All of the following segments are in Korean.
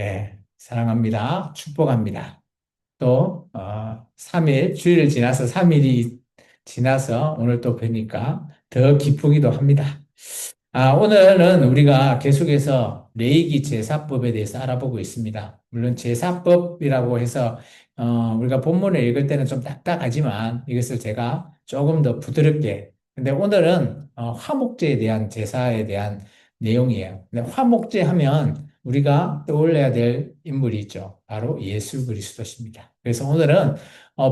예, 사랑합니다. 축복합니다. 또 3일 주일을 지나서 3일이 지나서 오늘 또 뵈니까 더 기쁘기도 합니다. 오늘은 우리가 계속해서 레위기 제사법에 대해서 알아보고 있습니다. 물론 제사법이라고 해서 우리가 본문을 읽을 때는 좀 딱딱하지만 이것을 제가 조금 더 부드럽게, 근데 오늘은 화목제에 대한 제사에 대한 내용이에요. 근데 화목제 하면 우리가 떠올려야 될 인물이 있죠. 바로 예수 그리스도십니다. 그래서 오늘은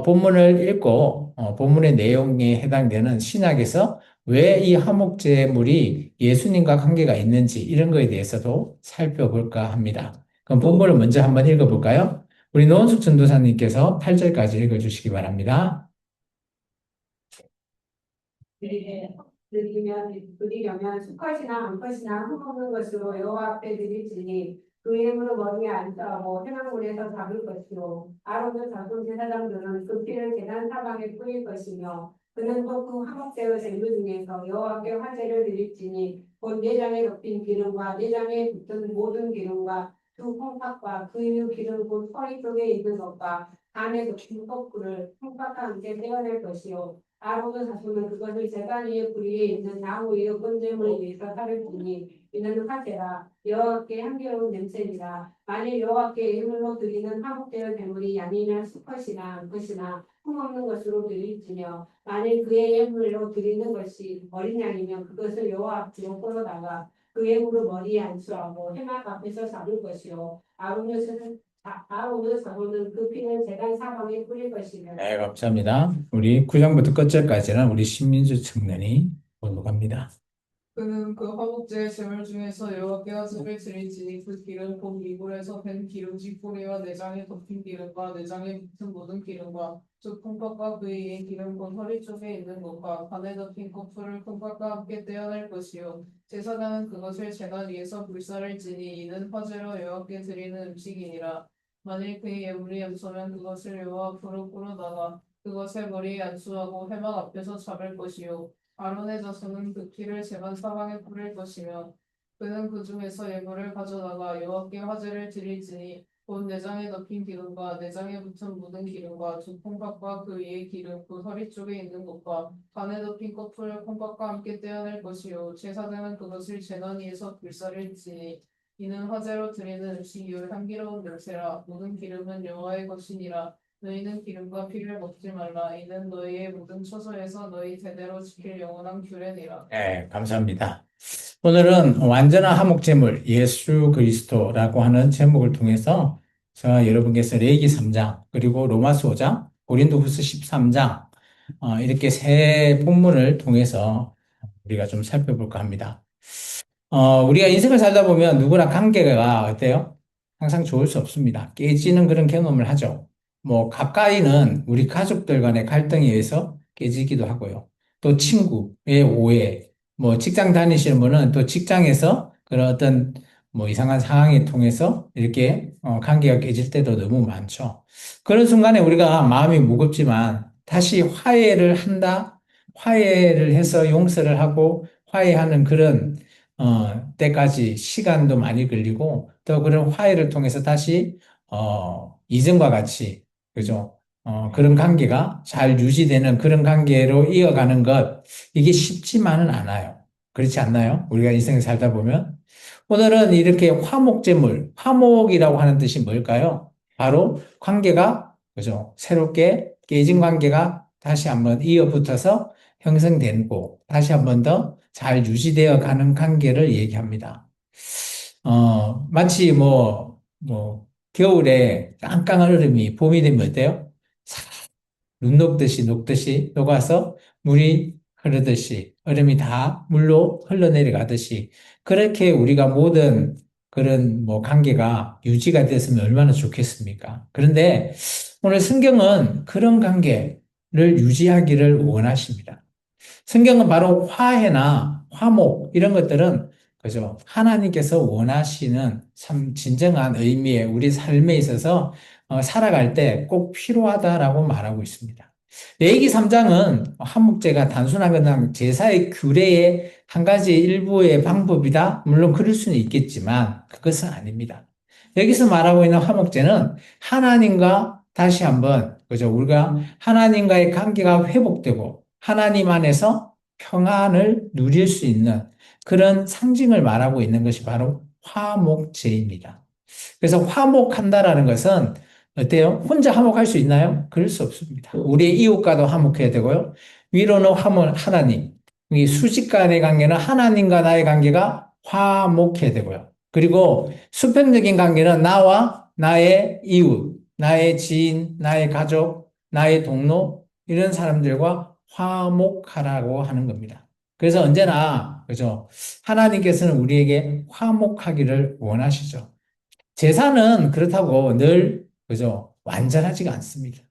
본문을 읽고 본문의 내용에 해당되는 신약에서 왜 이 화목제물이 예수님과 관계가 있는지 이런 거에 대해서도 살펴볼까 합니다. 그럼 본문을 먼저 한번 읽어볼까요? 우리 노원숙 전도사님께서 8절까지 읽어주시기 바랍니다. 드리려면 수컷이나 암컷이나 흠없는 것으로 여호와 앞에 드릴지니 그 이름으로 머리에 안 싸고 회막문에서 잡을 것이요 아론의 자손 제사장들은 그 피를 제단 사방에 뿌릴 것이며 그는 또 그 화목제의 제물 중에서 여호와께 화제를 드릴지니 곧 내장에 덮인 기름과 내장에 붙은 모든 기름과 두 콩팥과 그 이후 기름 곧 허리 쪽에 있는 것과 간에 덮인 껍질을 콩팥과 함께 떼어낼 것이요 아론의 자손은 그것을 제단 위에 불위에 있는 나무 위에 번제물에 위에서 살을지니 이는 화제라 여호와께 향기로운 냄새니라. 만일 여호와께 예물로 드리는 화목제의 제물이 양이나 수컷이나 암컷이나 흠없는 것으로 드릴지며 만일 그의 예물로 드리는 것이 어린 양이면 그것을 여호와 앞으로 끌어다가 그 예물을 머리에 안수하고 회막 앞에서 잡을 것이요 아론의 자손은 그 피는 제단 사방에 뿌릴 것이며. 네, 감사합니다. 우리 9장부터 끝절까지는 우리 신민주 청년이 번복합니다. 그는 그 화목제의 제물 중에서 여호와께 화제를 드릴지니 그 기름 곧 이불에서 밴 기름진 뿌리와 내장에 덮인 기름과 내장에 붙은 모든 기름과 즉 콩팥과 그 위에 기름 곧 허리 쪽에 있는 것과 간에 덮인 껍질을 콩팥과 함께 떼어낼 것이요 제사장은 그것을 제단 위에서 불사를지니 이는 화제로 여호와께 드리는 음식이니라. 만일 그의 예물이 염소면 그것을 여호와 앞으로 끌어다가 그것을 머리에 안수하고 회막 앞에서 잡을 것이요 아론의 자손은 그 피를 제단 사방에 뿌릴 것이며 그는 그 중에서 예물을 가져다가 여호와께 화제를 드릴지니 곧 내장에 덮인 기름과 내장에 붙은 묻은 기름과 두 콩팥과 그 위에 기름 그 허리 쪽에 있는 것과 간에 덮인 껍질을 콩팥과 함께 떼어낼 것이요 제사장은 그것을 제단 위에서 불사를지니 이는 화제로 드리는 음식이요 향기로운 냄새라 모든 기름은 여호와의 것이니라. 너희는 기름과 피를 먹지 말라. 이는 너희의 모든 처소에서 너희 대대로 지킬 영원한 규례니라. 네, 감사합니다. 오늘은 완전한 화목제물 예수 그리스도라고 하는 제목을 통해서 제가 여러분께서 레위기 3장 그리고 로마서 5장 고린도후서 13장 이렇게 세 본문을 통해서 우리가 좀 살펴볼까 합니다. 우리가 인생을 살다 보면 누구나 관계가 어때요? 항상 좋을 수 없습니다. 깨지는 그런 경험을 하죠. 뭐 가까이는 우리 가족들 간의 갈등에 의해서 깨지기도 하고요. 또 친구의 오해, 뭐 직장 다니시는 분은 또 직장에서 그런 어떤 뭐 이상한 상황을 통해서 이렇게 관계가 깨질 때도 너무 많죠. 그런 순간에 우리가 마음이 무겁지만 다시 화해를 한다, 화해를 해서 용서를 하고 화해하는 그런 때까지 시간도 많이 걸리고 또 그런 화해를 통해서 다시 이전과 같이 그죠? 그런 관계가 잘 유지되는 그런 관계로 이어가는 것 이게 쉽지만은 않아요. 그렇지 않나요? 우리가 인생을 살다 보면 오늘은 이렇게 화목제물, 화목이라고 하는 뜻이 뭘까요? 바로 관계가 그죠? 새롭게 깨진 관계가 다시 한번 이어붙어서 형성되고 다시 한번 더 잘 유지되어 가는 관계를 얘기합니다. 마치 겨울에 깜깜한 얼음이 봄이 되면 어때요? 눈 녹듯이 녹아서 물이 흐르듯이 얼음이 다 물로 흘러내려가듯이 그렇게 우리가 모든 그런 뭐 관계가 유지가 됐으면 얼마나 좋겠습니까? 그런데 오늘 성경은 그런 관계를 유지하기를 원하십니다. 성경은 바로 화해나 화목 이런 것들은 그죠? 하나님께서 원하시는 참 진정한 의미의 우리 삶에 있어서 살아갈 때 꼭 필요하다라고 말하고 있습니다. 레위기 3장은 한목제가 단순한 그냥 제사의 규례의 한 가지 일부의 방법이다. 물론 그럴 수는 있겠지만 그것은 아닙니다. 여기서 말하고 있는 화목제는 하나님과 다시 한번, 그죠? 우리가 하나님과의 관계가 회복되고 하나님 안에서 평안을 누릴 수 있는 그런 상징을 말하고 있는 것이 바로 화목제입니다. 그래서 화목한다라는 것은 어때요? 혼자 화목할 수 있나요? 그럴 수 없습니다. 우리의 이웃과도 화목해야 되고요. 위로는 하나님. 이 수직 간의 관계는 하나님과 나의 관계가 화목해야 되고요. 그리고 수평적인 관계는 나와 나의 이웃, 나의 지인, 나의 가족, 나의 동료, 이런 사람들과 화목하라고 하는 겁니다. 그래서 언제나, 그죠? 하나님께서는 우리에게 화목하기를 원하시죠. 제사는 그렇다고 늘, 그죠? 완전하지가 않습니다.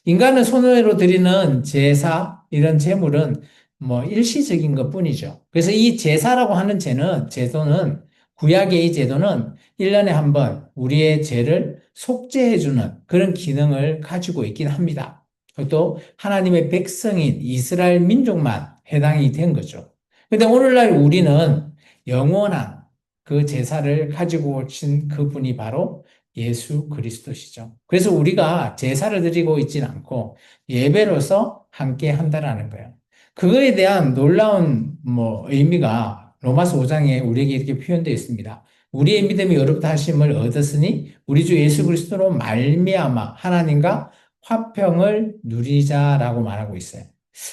인간은 손으로 드리는 제사, 이런 제물은 뭐 일시적인 것 뿐이죠. 그래서 이 제사라고 하는 제도는, 구약의 이 제도는 1년에 한 번 우리의 죄를 속죄해주는 그런 기능을 가지고 있긴 합니다. 그것도 하나님의 백성인 이스라엘 민족만 해당이 된 거죠. 근데 오늘날 우리는 영원한 그 제사를 가지고 오신 그분이 바로 예수 그리스도시죠. 그래서 우리가 제사를 드리고 있지는 않고 예배로서 함께 한다라는 거예요. 그거에 대한 놀라운 의미가 로마서 5장에 우리에게 이렇게 표현되어 있습니다. 우리의 믿음이 어렵다 하심을 얻었으니 우리 주 예수 그리스도로 말미암아 하나님과 화평을 누리자라고 말하고 있어요.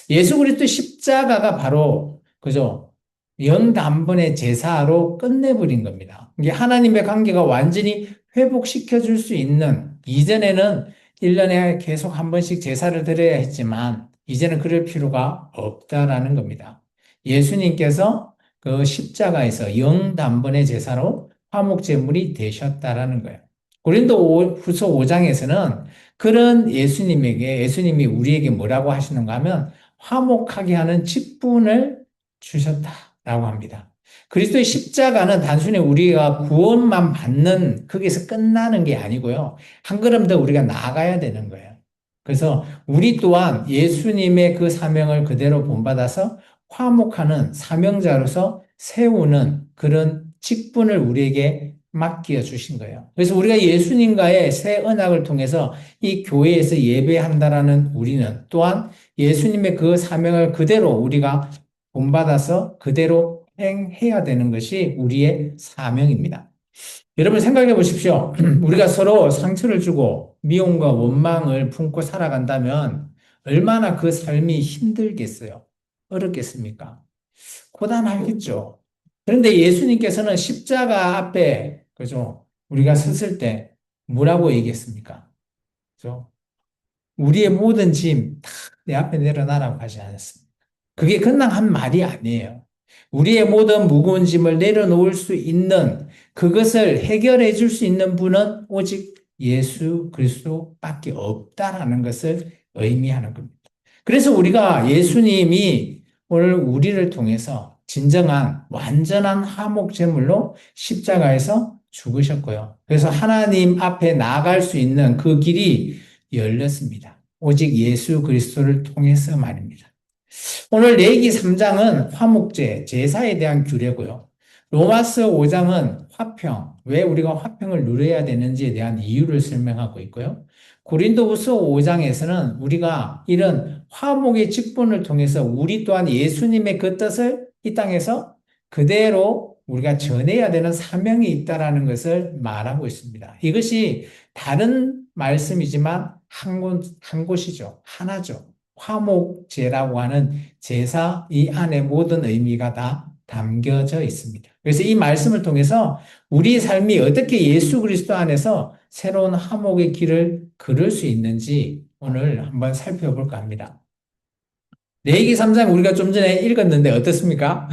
예수 그리스도 십자가가 바로 그죠? 영단번의 제사로 끝내버린 겁니다. 이게 하나님의 관계가 완전히 회복시켜 줄 수 있는, 이전에는 1년에 계속 한 번씩 제사를 드려야 했지만 이제는 그럴 필요가 없다라는 겁니다. 예수님께서 그 십자가에서 영단번의 제사로 화목제물이 되셨다라는 거예요. 고린도후서 5장에서는 그런 예수님이 우리에게 뭐라고 하시는가 하면 화목하게 하는 직분을 주셨다라고 합니다. 그리스도의 십자가는 단순히 우리가 구원만 받는, 거기서 끝나는 게 아니고요. 한 걸음 더 우리가 나아가야 되는 거예요. 그래서 우리 또한 예수님의 그 사명을 그대로 본받아서 화목하는 사명자로서 세우는 그런 직분을 우리에게 맡겨 주신 거예요. 그래서 우리가 예수님과의 새 언약을 통해서 이 교회에서 예배한다라는 우리는 또한 예수님의 그 사명을 그대로 우리가 본받아서 그대로 행해야 되는 것이 우리의 사명입니다. 여러분 생각해 보십시오. 우리가 서로 상처를 주고 미움과 원망을 품고 살아간다면 얼마나 그 삶이 힘들겠어요? 어렵겠습니까? 고단하겠죠. 그런데 예수님께서는 십자가 앞에, 그죠? 우리가 섰을 때 뭐라고 얘기했습니까? 그죠? 우리의 모든 짐 다 내 앞에 내려놔라고 하지 않았습니다. 그게 그냥 한 말이 아니에요. 우리의 모든 무거운 짐을 내려놓을 수 있는, 그것을 해결해 줄 수 있는 분은 오직 예수 그리스도밖에 없다라는 것을 의미하는 겁니다. 그래서 우리가 예수님이 오늘 우리를 통해서 진정한 완전한 화목제물로 십자가에서 죽으셨고요. 그래서 하나님 앞에 나아갈 수 있는 그 길이 열렸습니다. 오직 예수 그리스도를 통해서 말입니다. 오늘 레위기 3장은 화목제, 제사에 대한 규례고요. 로마서 5장은 화평, 왜 우리가 화평을 누려야 되는지에 대한 이유를 설명하고 있고요. 고린도후서 5장에서는 우리가 이런 화목의 직분을 통해서 우리 또한 예수님의 그 뜻을 이 땅에서 그대로 우리가 전해야 되는 사명이 있다라는 것을 말하고 있습니다. 이것이 다른 말씀이지만 한 곳이죠. 하나죠. 화목제라고 하는 제사, 이 안에 모든 의미가 다 담겨져 있습니다. 그래서 이 말씀을 통해서 우리 삶이 어떻게 예수 그리스도 안에서 새로운 화목의 길을 걸을 수 있는지 오늘 한번 살펴볼까 합니다. 레위기 3장 우리가 좀 전에 읽었는데 어떻습니까?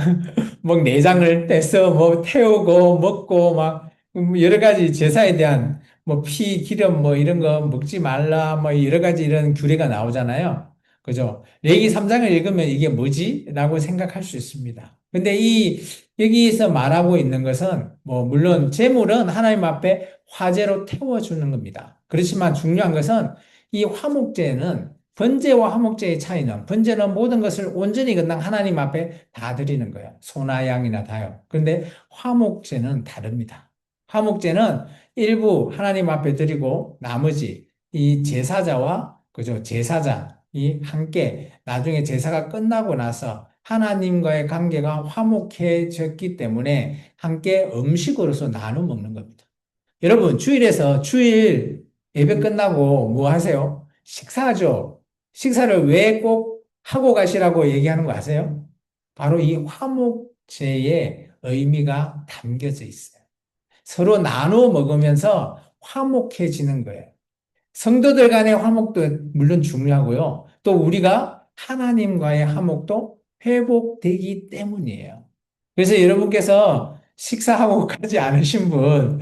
뭐 내장을 떼서 뭐 태우고 먹고 막 여러 가지 제사에 대한 뭐 피, 기름 뭐 이런 거 먹지 말라 뭐 여러 가지 이런 규례가 나오잖아요. 그죠? 레위기 3장을 읽으면 이게 뭐지? 라고 생각할 수 있습니다. 근데 여기서 말하고 있는 것은 물론 제물은 하나님 앞에 화제로 태워주는 겁니다. 그렇지만 중요한 것은 이 화목제는 번제와 화목제의 차이는, 번제는 모든 것을 온전히 그냥 하나님 앞에 다 드리는 거예요. 소나 양이나 다요. 그런데 화목제는 다릅니다. 화목제는 일부 하나님 앞에 드리고 나머지 이 제사자와 그죠? 제사장이 함께 나중에 제사가 끝나고 나서 하나님과의 관계가 화목해졌기 때문에 함께 음식으로서 나눠 먹는 겁니다. 여러분, 주일 예배 끝나고 뭐 하세요? 식사하죠. 식사를 왜 꼭 하고 가시라고 얘기하는 거 아세요? 바로 이 화목제의 의미가 담겨져 있어요. 서로 나눠 먹으면서 화목해지는 거예요. 성도들 간의 화목도 물론 중요하고요. 또 우리가 하나님과의 화목도 회복되기 때문이에요. 그래서 여러분께서 식사하고 가지 않으신 분,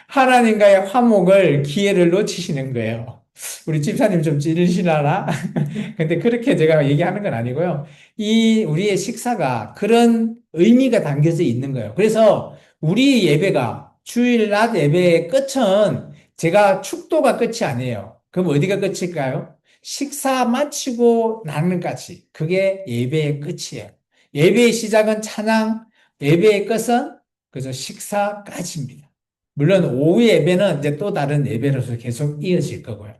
하나님과의 화목을 기회를 놓치시는 거예요. 우리 집사님 좀 찌르시려나? 근데 그렇게 제가 얘기하는 건 아니고요. 이 우리의 식사가 그런 의미가 담겨져 있는 거예요. 그래서 우리 예배가 주일 낮 예배의 끝은 제가 축도가 끝이 아니에요. 그럼 어디가 끝일까요? 식사 마치고 나는 까지. 그게 예배의 끝이에요. 예배의 시작은 찬양, 예배의 끝은 그저 식사까지입니다. 물론 오후 예배는 이제 또 다른 예배로서 계속 이어질 거고요.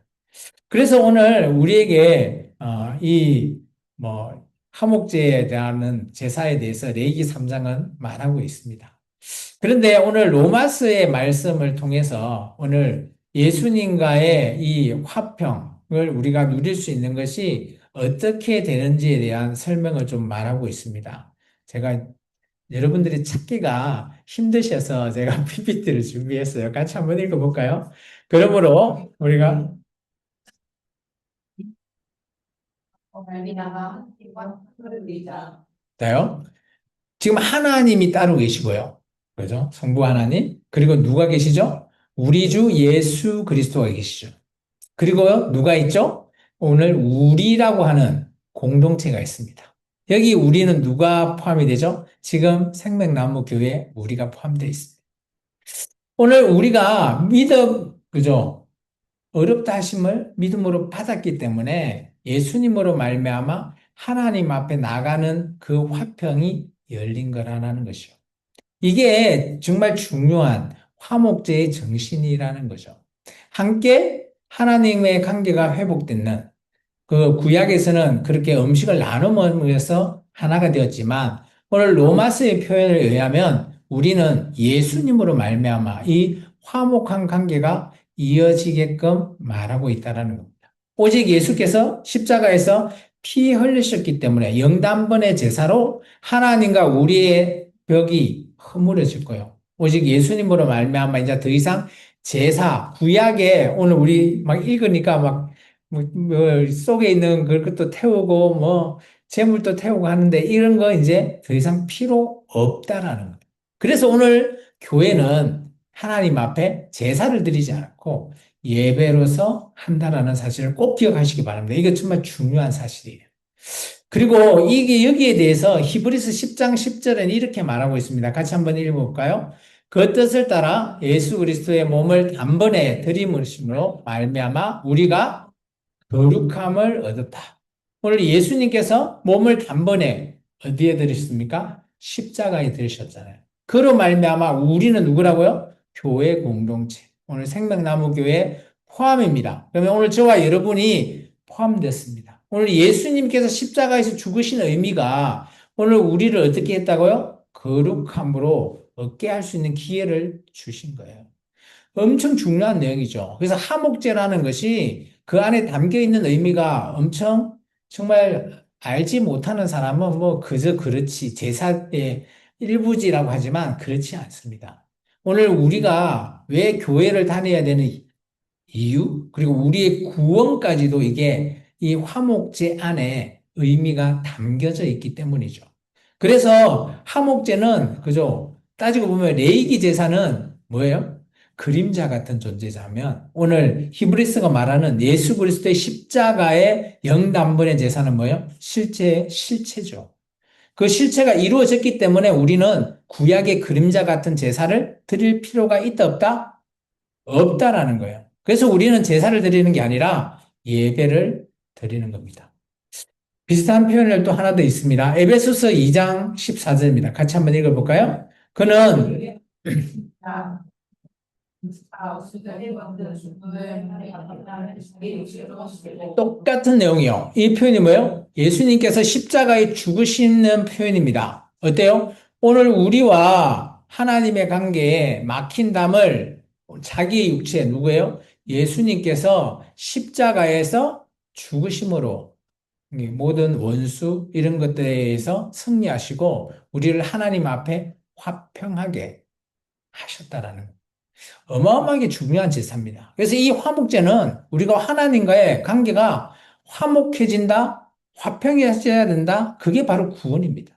그래서 오늘 우리에게 이뭐 화목제에 대한 제사에 대해서 레위기 3장은 말하고 있습니다. 그런데 오늘 로마서의 말씀을 통해서 오늘 예수님과의 이 화평을 우리가 누릴 수 있는 것이 어떻게 되는지에 대한 설명을 좀 말하고 있습니다. 제가 여러분들이 찾기가 힘드셔서 제가 PPT를 준비했어요. 같이 한번 읽어볼까요? 그러므로 우리가 말미암아 이와 흐르리자. 돼요. 지금 하나님이 따로 계시고요. 그죠? 성부 하나님. 그리고 누가 계시죠? 우리 주 예수 그리스도가 계시죠. 그리고 누가 있죠? 오늘 우리라고 하는 공동체가 있습니다. 여기 우리는 누가 포함이 되죠? 지금 생명나무 교회 우리가 포함되어 있습니다. 오늘 우리가 믿음, 그죠? 어렵다 하심을 믿음으로 받았기 때문에 예수님으로 말미암아 하나님 앞에 나가는 그 화평이 열린 거라는 것이요. 이게 정말 중요한 화목제의 정신이라는 거죠. 함께 하나님의 관계가 회복되는 그 구약에서는 그렇게 음식을 나눠 먹으면서 하나가 되었지만 오늘 로마서의 표현에 의하면 우리는 예수님으로 말미암아 이 화목한 관계가 이어지게끔 말하고 있다는 겁니다. 오직 예수께서 십자가에서 피 흘리셨기 때문에 영단번의 제사로 하나님과 우리의 벽이 허물어질 거예요. 오직 예수님으로 말미암아 이제 더 이상 제사 구약에 오늘 우리 막 읽으니까 뭐 속에 있는 그것도 태우고 뭐 재물도 태우고 하는데 이런 거 이제 더 이상 필요 없다라는 거예요. 그래서 오늘 교회는 하나님 앞에 제사를 드리지 않고 예배로서 한다라는 사실을 꼭 기억하시기 바랍니다. 이거 정말 중요한 사실이에요. 그리고 이게 여기에 대해서 히브리서 10장 10절에는 이렇게 말하고 있습니다. 같이 한번 읽어볼까요? 그 뜻을 따라 예수 그리스도의 몸을 단번에 들이므심으로 말미암아 우리가 거룩함을 얻었다. 오늘 예수님께서 몸을 단번에 어디에 들이셨습니까? 십자가에 들이셨잖아요. 그로 말미암아 우리는 누구라고요? 교회 공동체. 오늘 생명나무 교회 포함입니다. 그러면 오늘 저와 여러분이 포함됐습니다. 오늘 예수님께서 십자가에서 죽으신 의미가 오늘 우리를 어떻게 했다고요? 거룩함으로 얻게 할 수 있는 기회를 주신 거예요. 엄청 중요한 내용이죠. 그래서 하목제라는 것이 그 안에 담겨 있는 의미가 엄청 정말 알지 못하는 사람은 뭐 그저 그렇지 제사의 일부지라고 하지만 그렇지 않습니다. 오늘 우리가 왜 교회를 다녀야 되는 이유, 그리고 우리의 구원까지도 이게 이 화목제 안에 의미가 담겨져 있기 때문이죠. 그래서 화목제는 그죠? 따지고 보면 레위기 제사는 뭐예요? 그림자 같은 존재자면 오늘 히브리서가 말하는 예수 그리스도의 십자가의 영단번의 제사는 뭐예요? 실체죠. 그 실체가 이루어졌기 때문에 우리는 구약의 그림자 같은 제사를 드릴 필요가 있다 없다? 없다라는 거예요. 그래서 우리는 제사를 드리는 게 아니라 예배를 드리는 겁니다. 비슷한 표현을 또 하나 더 있습니다. 에베소서 2장 14절입니다. 같이 한번 읽어볼까요? 그는 똑같은 내용이요. 이 표현이 뭐예요? 예수님께서 십자가에 죽으시는 표현입니다. 어때요? 오늘 우리와 하나님의 관계에 막힌 담을 자기 육체 누구예요? 예수님께서 십자가에서 죽으심으로 모든 원수 이런 것들에 대해서 승리하시고 우리를 하나님 앞에 화평하게 하셨다라는 거예요. 어마어마하게 중요한 제사입니다. 그래서 이 화목제는 우리가 하나님과의 관계가 화목해진다, 화평해져야 된다. 그게 바로 구원입니다.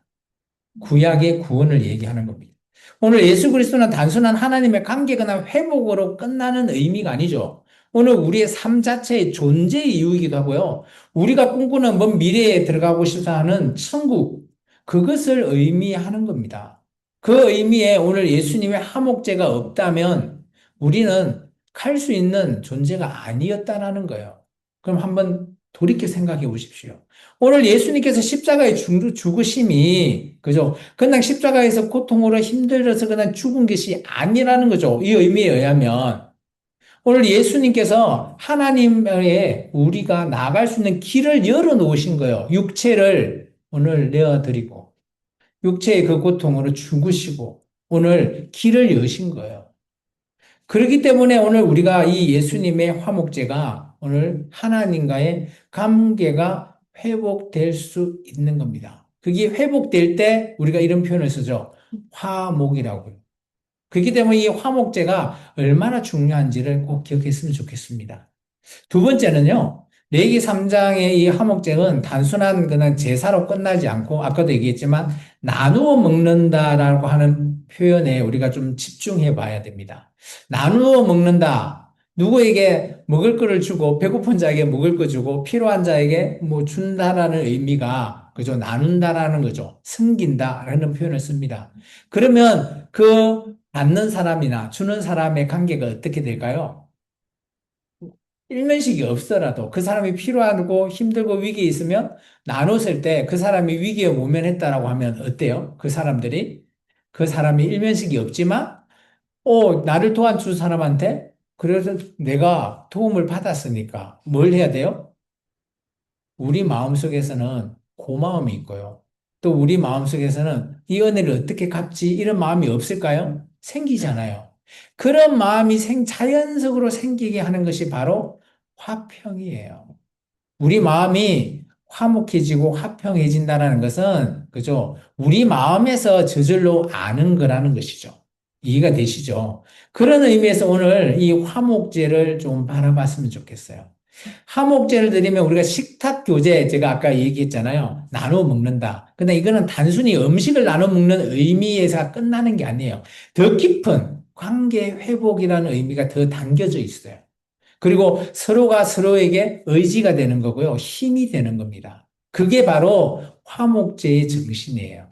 구약의 구원을 얘기하는 겁니다. 오늘 예수 그리스도는 단순한 하나님의 관계거나 회복으로 끝나는 의미가 아니죠. 오늘 우리의 삶 자체의 존재 이유이기도 하고요. 우리가 꿈꾸는 먼 미래에 들어가고 싶어 하는 천국, 그것을 의미하는 겁니다. 그 의미에 오늘 예수님의 화목제가 없다면 우리는 갈 수 있는 존재가 아니었다라는 거예요. 그럼 한번 돌이켜 생각해 보십시오. 오늘 예수님께서 십자가에 죽으심이, 그죠? 그냥 십자가에서 고통으로 힘들어서 그냥 죽은 것이 아니라는 거죠. 이 의미에 의하면. 오늘 예수님께서 하나님의 우리가 나아갈 수 있는 길을 열어 놓으신 거예요. 육체를 오늘 내어드리고, 육체의 그 고통으로 죽으시고, 오늘 길을 여신 거예요. 그렇기 때문에 오늘 우리가 이 예수님의 화목제가 오늘 하나님과의 관계가 회복될 수 있는 겁니다. 그게 회복될 때 우리가 이런 표현을 쓰죠. 화목이라고요. 그렇기 때문에 이 화목제가 얼마나 중요한지를 꼭 기억했으면 좋겠습니다. 두 번째는요, 레위기 3장의 이 화목제는 단순한 그냥 제사로 끝나지 않고, 아까도 얘기했지만, 나누어 먹는다라고 하는 표현에 우리가 좀 집중해 봐야 됩니다. 나누어 먹는다. 누구에게 먹을 거를 주고, 배고픈 자에게 먹을 거 주고, 필요한 자에게 뭐 준다라는 의미가, 그죠? 나눈다라는 거죠. 섬긴다라는 표현을 씁니다. 그러면 그 받는 사람이나 주는 사람의 관계가 어떻게 될까요? 일면식이 없더라도 그 사람이 필요하고 힘들고 위기에 있으면 나눴을 때 그 사람이 위기에 모면했다라고 하면 어때요? 그 사람들이 그 사람이 일면식이 없지만 나를 도와준 사람한테 그래서 내가 도움을 받았으니까 뭘 해야 돼요? 우리 마음속에서는 고마움이 있고요. 또 우리 마음속에서는 이 은혜를 어떻게 갚지? 이런 마음이 없을까요? 생기잖아요. 그런 마음이 자연적으로 생기게 하는 것이 바로 화평이에요. 우리 마음이 화목해지고 화평해진다는 것은, 그죠? 우리 마음에서 저절로 아는 거라는 것이죠. 이해가 되시죠? 그런 의미에서 오늘 이 화목제를 좀 바라봤으면 좋겠어요. 화목제를 드리면 우리가 식탁 교제, 제가 아까 얘기했잖아요. 나눠 먹는다. 근데 이거는 단순히 음식을 나눠 먹는 의미에서 끝나는 게 아니에요. 더 깊은 관계 회복이라는 의미가 더 담겨져 있어요. 그리고 서로가 서로에게 의지가 되는 거고요. 힘이 되는 겁니다. 그게 바로 화목제의 정신이에요.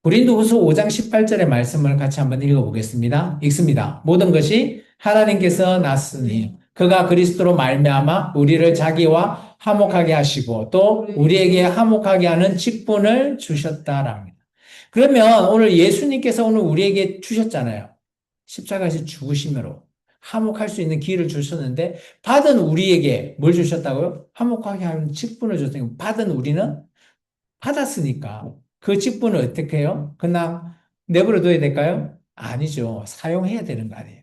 고린도후서 5장 18절의 말씀을 같이 한번 읽어보겠습니다. 읽습니다. 모든 것이 하나님께서 났으니 그가 그리스도로 말미암아 우리를 자기와 화목하게 하시고 또 우리에게 화목하게 하는 직분을 주셨다랍니다. 그러면 오늘 예수님께서 오늘 우리에게 주셨잖아요. 십자가에서 죽으심으로 화목할 수 있는 기회를 주셨는데 받은 우리에게 뭘 주셨다고요? 화목하게 하는 직분을 줬으니까 받은 우리는 받았으니까 그 직분을 어떻게 해요? 그냥 내버려 둬야 될까요? 아니죠. 사용해야 되는 거 아니에요.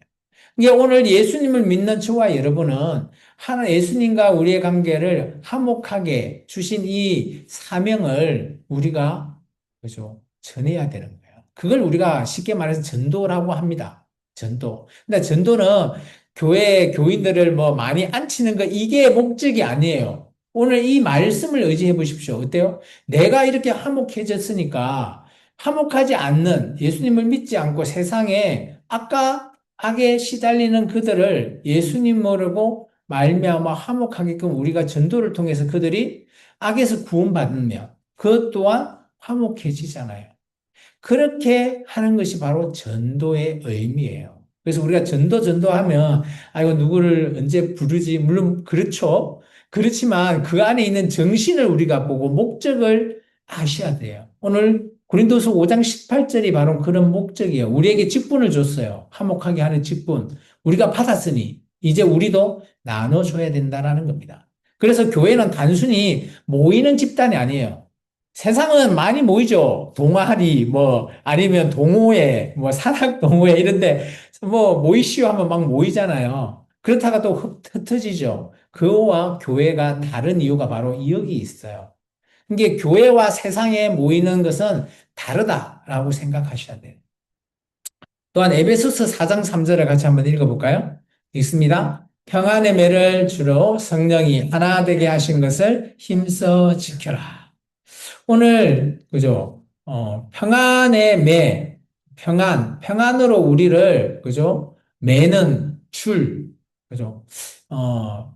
이게 오늘 예수님을 믿는 저와 여러분은 하나 예수님과 우리의 관계를 화목하게 주신 이 사명을 우리가 그죠? 전해야 되는 거예요. 그걸 우리가 쉽게 말해서 전도라고 합니다. 전도. 근데 전도는 교회 교인들을 뭐 많이 앉히는 거 이게 목적이 아니에요. 오늘 이 말씀을 의지해 보십시오. 어때요? 내가 이렇게 화목해졌으니까 화목하지 않는 예수님을 믿지 않고 세상에 아까 악에 시달리는 그들을 예수님 모르고 말미암아 화목하게끔 우리가 전도를 통해서 그들이 악에서 구원받으면 그것 또한 화목해지잖아요. 그렇게 하는 것이 바로 전도의 의미예요. 그래서 우리가 전도하면, 이거 누구를 언제 부르지? 물론 그렇죠. 그렇지만 그 안에 있는 정신을 우리가 보고 목적을 아셔야 돼요. 오늘 고린도서 5장 18절이 바로 그런 목적이에요. 우리에게 직분을 줬어요. 화목하게 하는 직분. 우리가 받았으니 이제 우리도 나눠줘야 된다라는 겁니다. 그래서 교회는 단순히 모이는 집단이 아니에요. 세상은 많이 모이죠. 동아리, 뭐, 아니면 동호회, 뭐, 산악 동호회 이런데, 뭐, 모이시오 하면 막 모이잖아요. 그렇다가 또 흩어지죠. 그와 교회가 다른 이유가 바로 여기 있어요. 이게 교회와 세상에 모이는 것은 다르다라고 생각하셔야 돼요. 또한 에베소서 4장 3절을 같이 한번 읽어볼까요? 읽습니다. 평안의 매를 주로 성령이 하나 되게 하신 것을 힘써 지켜라. 오늘 그죠? 평안의 매, 평안으로 우리를 그죠? 매는 줄, 그죠? 어,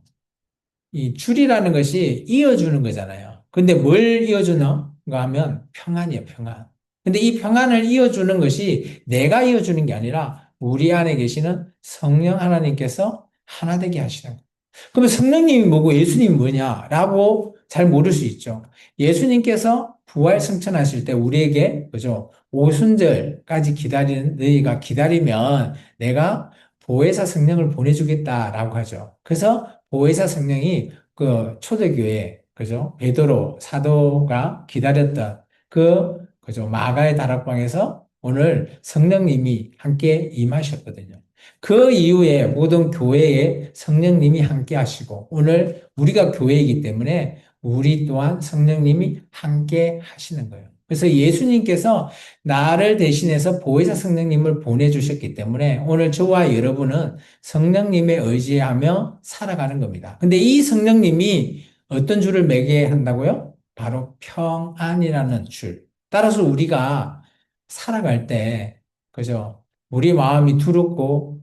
이 줄이라는 것이 이어주는 거잖아요. 근데 뭘 이어주는가 하면 평안이에요, 평안. 근데 이 평안을 이어주는 것이 내가 이어주는 게 아니라 우리 안에 계시는 성령 하나님께서 하나 되게 하시는 거예요. 그러면 성령님이 뭐고 예수님이 뭐냐라고 잘 모를 수 있죠. 예수님께서 부활 승천하실 때 우리에게 그죠? 오순절까지 기다리는 너희가 기다리면 내가 보혜사 성령을 보내주겠다라고 하죠. 그래서 보혜사 성령이 그 초대교회 그죠? 베드로 사도가 기다렸던 그죠? 마가의 다락방에서 오늘 성령님이 함께 임하셨거든요. 그 이후에 모든 교회에 성령님이 함께 하시고 오늘 우리가 교회이기 때문에 우리 또한 성령님이 함께 하시는 거예요. 그래서 예수님께서 나를 대신해서 보혜사 성령님을 보내주셨기 때문에 오늘 저와 여러분은 성령님의 의지하며 살아가는 겁니다. 근데 이 성령님이 어떤 줄을 매게 한다고요? 바로 평안이라는 줄. 따라서 우리가 살아갈 때, 그죠? 우리 마음이 두렵고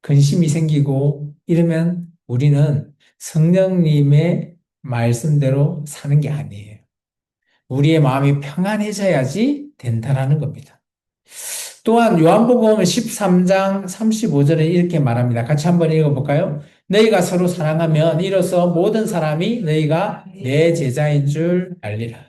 근심이 생기고 이러면 우리는 성령님의 말씀대로 사는 게 아니에요. 우리의 마음이 평안해져야지 된다라는 겁니다. 또한 요한복음 13장 35절에 이렇게 말합니다. 같이 한번 읽어볼까요? 너희가 서로 사랑하면 이로써 모든 사람이 너희가 내 제자인 줄 알리라.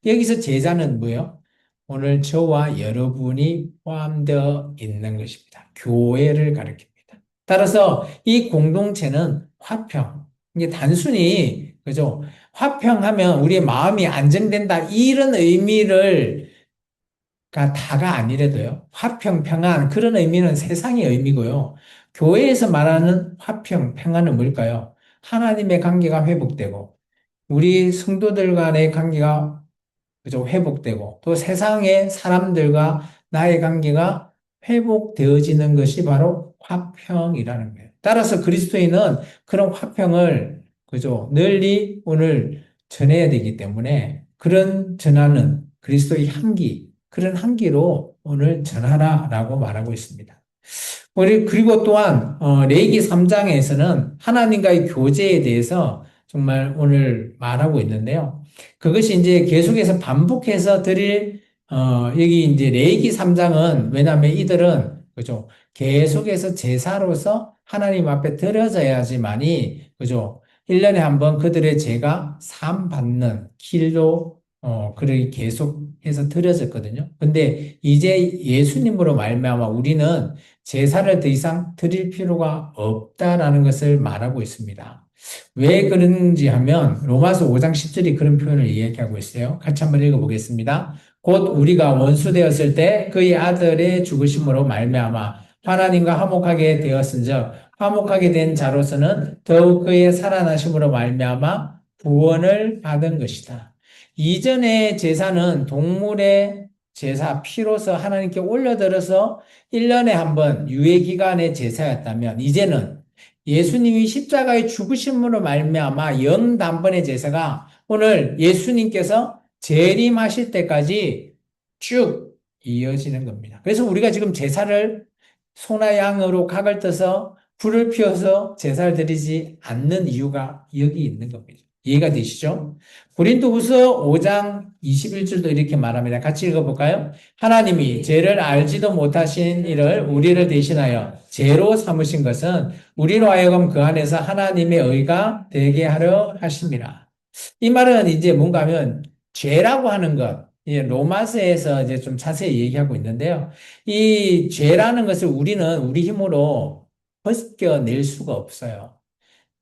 여기서 제자는 뭐예요? 오늘 저와 여러분이 포함되어 있는 것입니다. 교회를 가리킵니다. 따라서 이 공동체는 화평. 이게 단순히 그죠? 화평하면 우리의 마음이 안정된다 이런 의미를 다가 아니래도요. 화평, 평안 그런 의미는 세상의 의미고요. 교회에서 말하는 화평, 평안은 뭘까요? 하나님의 관계가 회복되고 우리 성도들 간의 관계가 그죠? 회복되고 또 세상의 사람들과 나의 관계가 회복되어지는 것이 바로 화평이라는 거예요. 따라서 그리스도인은 그런 화평을 그죠? 널리 오늘 전해야 되기 때문에 그런 전하는 그리스도의 향기, 그런 향기로 오늘 전하라라고 말하고 있습니다. 우리 그리고 또한 레위기 3장에서는 하나님과의 교제에 대해서 정말 오늘 말하고 있는데요. 그것이 이제 계속해서 반복해서 드릴 여기 이제 레위기 3장은 왜냐하면 이들은 그죠? 계속해서 제사로서 하나님 앞에 드려져야지만이 그죠? 1년에 한 번 그들의 죄가 사함 받는 길로 그렇게 계속해서 드려졌거든요. 근데 이제 예수님으로 말미암아 우리는 제사를 더 이상 드릴 필요가 없다라는 것을 말하고 있습니다. 왜 그런지 하면 로마서 5장 10절이 그런 표현을 이야기하고 있어요. 같이 한번 읽어보겠습니다. 곧 우리가 원수 되었을 때 그의 아들의 죽으심으로 말미암아 하나님과 화목하게 되었은즉 화목하게 된 자로서는 더욱 그의 살아나심으로 말미암아 구원을 받은 것이다. 이전의 제사는 동물의 제사 피로서 하나님께 올려드려서 1년에 한 번 유예기간의 제사였다면 이제는 예수님이 십자가의 죽으심으로 말미암아 영단번의 제사가 오늘 예수님께서 재림하실 때까지 쭉 이어지는 겁니다. 그래서 우리가 지금 제사를 소나 양으로 각을 떠서 불을 피워서 제사를 드리지 않는 이유가 여기 있는 겁니다. 이해가 되시죠? 고린도후서 5장 21절도 이렇게 말합니다. 같이 읽어볼까요? 하나님이 죄를 알지도 못하신 이를 우리를 대신하여 죄로 삼으신 것은 우리로 하여금 그 안에서 하나님의 의가 되게 하려 하심이라. 이 말은 이제 뭔가 하면 죄라고 하는 것, 로마서에서 이제 좀 자세히 얘기하고 있는데요. 이 죄라는 것을 우리는 우리 힘으로 벗겨낼 수가 없어요.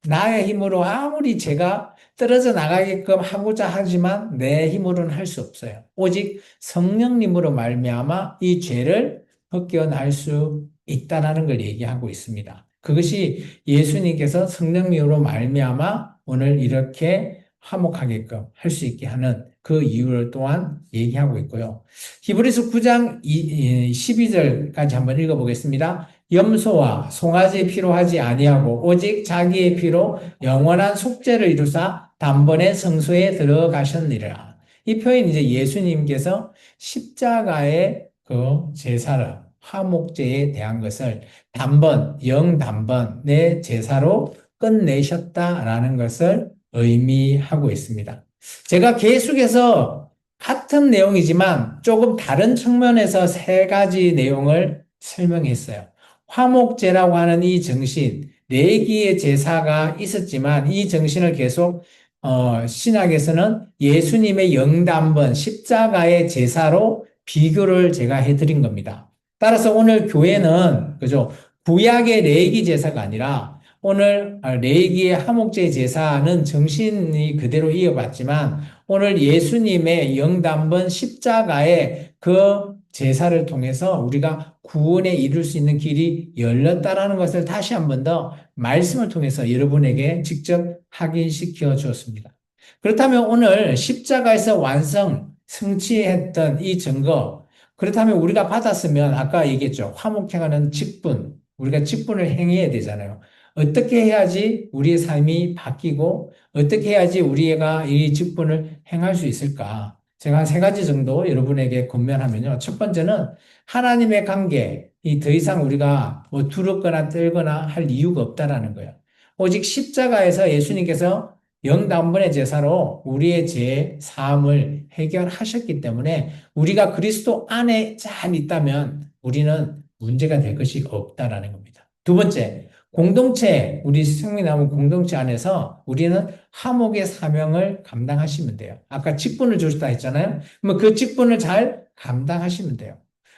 나의 힘으로 아무리 제가 떨어져 나가게끔 하고자 하지만 내 힘으로는 할 수 없어요. 오직 성령님으로 말미암아 이 죄를 벗겨날 수 있다라는 걸 얘기하고 있습니다. 그것이 예수님께서 성령님으로 말미암아 오늘 이렇게 화목하게끔 할 수 있게 하는 그 이유를 또한 얘기하고 있고요. 히브리서 9장 12절까지 한번 읽어보겠습니다. 염소와 송아지의 피로 하지 아니하고 오직 자기의 피로 영원한 속죄를 이루사 단번에 성소에 들어가셨느니라. 이 표현 이제 예수님께서 십자가의 그 제사를 화목제에 대한 것을 단번, 영단번의 제사로 끝내셨다라는 것을 의미하고 있습니다. 제가 계속해서 같은 내용이지만 조금 다른 측면에서 세 가지 내용을 설명했어요. 화목제라고 하는 이 정신, 레기의 제사가 있었지만 이 정신을 계속 신약에서는 예수님의 영단번 십자가의 제사로 비교를 제가 해드린 겁니다. 따라서 오늘 교회는 그죠? 구약의 레기 제사가 아니라 오늘 레기의 화목제 제사는 정신이 그대로 이어봤지만 오늘 예수님의 영단번 십자가의 그 제사를 통해서 우리가 구원에 이룰 수 있는 길이 열렸다라는 것을 다시 한 번 더 말씀을 통해서 여러분에게 직접 확인시켜 주었습니다. 그렇다면 오늘 십자가에서 성취했던 이 증거, 그렇다면 우리가 받았으면 아까 얘기했죠. 화목해가는 직분, 우리가 직분을 행해야 되잖아요. 어떻게 해야지 우리의 삶이 바뀌고 어떻게 해야지 우리가 이 직분을 행할 수 있을까? 제가 한 세 가지 정도 여러분에게 권면하면요. 첫 번째는 하나님의 관계, 이 더 이상 우리가 뭐 두렵거나 떨거나 할 이유가 없다라는 거예요. 오직 십자가에서 예수님께서 영단번의 제사로 우리의 죄 사함을 해결하셨기 때문에 우리가 그리스도 안에 잘 있다면 우리는 문제가 될 것이 없다라는 겁니다. 두 번째, 공동체, 우리 생명나무 공동체 안에서 우리는 화목의 사명을 감당하시면 돼요. 아까 직분을 주셨다 했잖아요. 그러면 그 직분을 잘 감당하시면 돼요.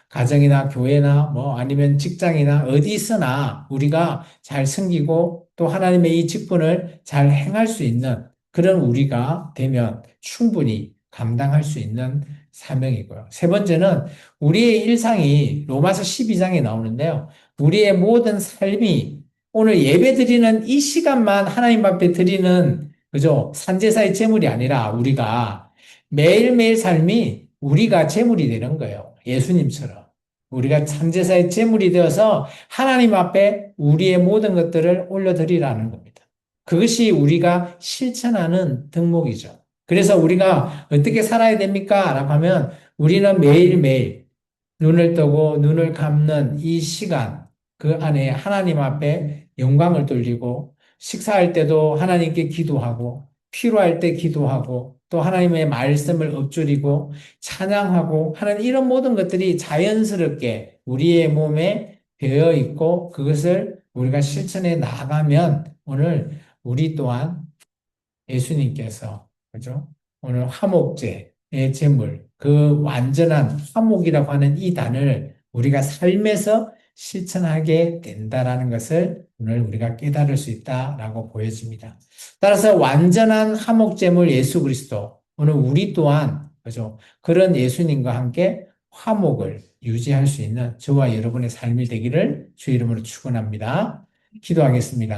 가정이나 교회나 뭐 아니면 직장이나 어디 있으나 우리가 잘 섬기고 또 하나님의 이 직분을 잘 행할 수 있는 그런 우리가 되면 충분히 감당할 수 있는 사명이고요. 세 번째는 우리의 일상이 로마서 12장에 나오는데요. 우리의 모든 삶이 오늘 예배 드리는 이 시간만 하나님 앞에 드리는 그죠? 산제사의 제물이 아니라 우리가 매일매일 삶이 우리가 제물이 되는 거예요. 예수님처럼. 우리가 산제사의 제물이 되어서 하나님 앞에 우리의 모든 것들을 올려드리라는 겁니다. 그것이 우리가 실천하는 덕목이죠. 그래서 우리가 어떻게 살아야 됩니까? 라고 하면 우리는 매일매일 눈을 뜨고 눈을 감는 이 시간 그 안에 하나님 앞에 영광을 돌리고 식사할 때도 하나님께 기도하고 필요할 때 기도하고 또 하나님의 말씀을 읊조리고 찬양하고 하는 이런 모든 것들이 자연스럽게 우리의 몸에 배어 있고 그것을 우리가 실천해 나가면 오늘 우리 또한 예수님께서 그죠? 오늘 화목제의 제물, 그 완전한 화목이라고 하는 이 단을 우리가 삶에서 실천하게 된다라는 것을 오늘 우리가 깨달을 수 있다라고 보여집니다. 따라서 완전한 화목제물 예수 그리스도, 오늘 우리 또한 그죠? 그런 예수님과 함께 화목을 유지할 수 있는 저와 여러분의 삶이 되기를 주 이름으로 축원합니다. 기도하겠습니다.